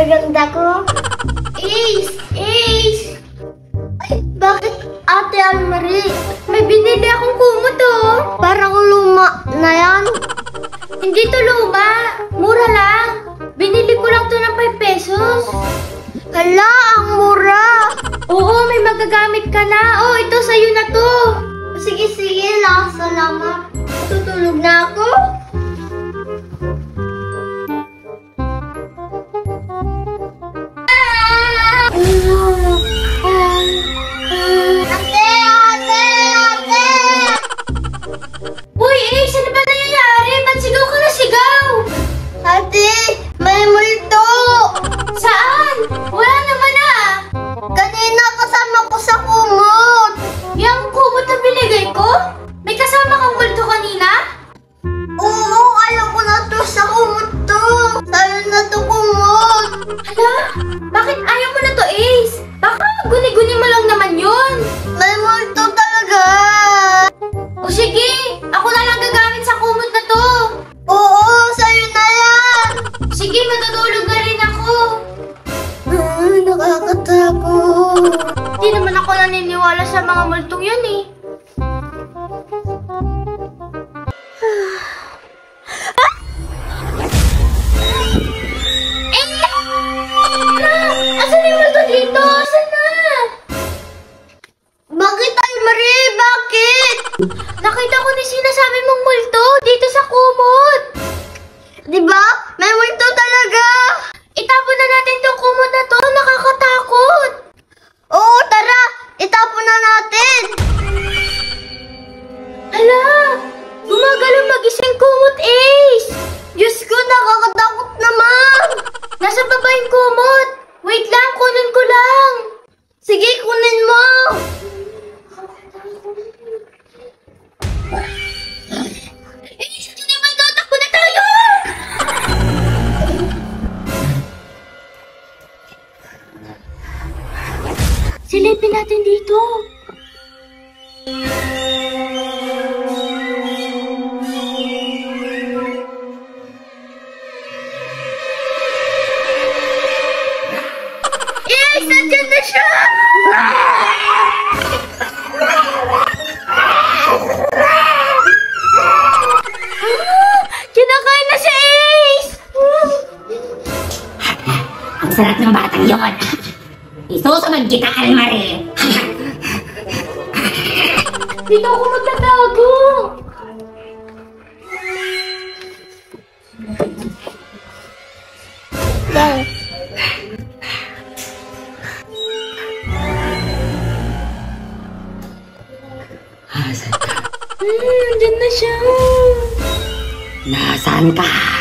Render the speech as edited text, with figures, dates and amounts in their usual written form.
ganda ko. Ace! Ace! Ay, bakit Ate Almarie? May binili akong kumot oh. Parang luma na yan. Hindi to luma. Mura lang. Binili ko lang to ng 5 pesos. Hala, ang mura. Oo, may magagamit ka na. Oh, ito sa'yo na to. Sige, sige lang. Salamat. Tutulog na ako. Ate! Ate! Ate! Uy, Ace! Ano ba nangyayari? Ba't sigaw ka na sigaw? Ate! May multo! Saan? Wala naman ah! Kanina kasama ko sa kumot! Yung kumot na binigay ko? May kasama kang multo kanina? Oo! Alam ko na to sa kumot to! Sa'yo na to kumot! Hala? Bakit ayaw mo na to, Ace? Baka guni-guni mo lang naman yun! May multo talaga! O sige! Ako na lang gagamit sa kumot na to! Oo! Sa'yo na yan! Sige, matutulog na rin ako! Nakakatakot! Di naman ako naniniwala sa mga multong yun eh! Asan yung multo dito? Asan na? Bakit, Almarie? Bakit? Nakita ko na sinasabi mong multo dito sa kumot. Diba? May multo talaga. Itapon na natin tong kumot na to. Nakakatakot. Oo, tara. Itapon na natin. Hala, gumagalaw mag-isang kumot, Ace. Diyos ko, nakakatakot naman. Nasa baba yung kumot. Wait lang, kunin ko lang. Sige, kunin mo. Ace, ito naman ito. Takbo na tayo. Silipin natin dito. Ace, nandiyan na siya! Kinakain na si Ace! Ang sarap ng batang yon. Isusunod kita, Almarie. Dito ako magtatago! Bye. Nasaan ka? Nandyan na siya. Nasaan ka? Ah!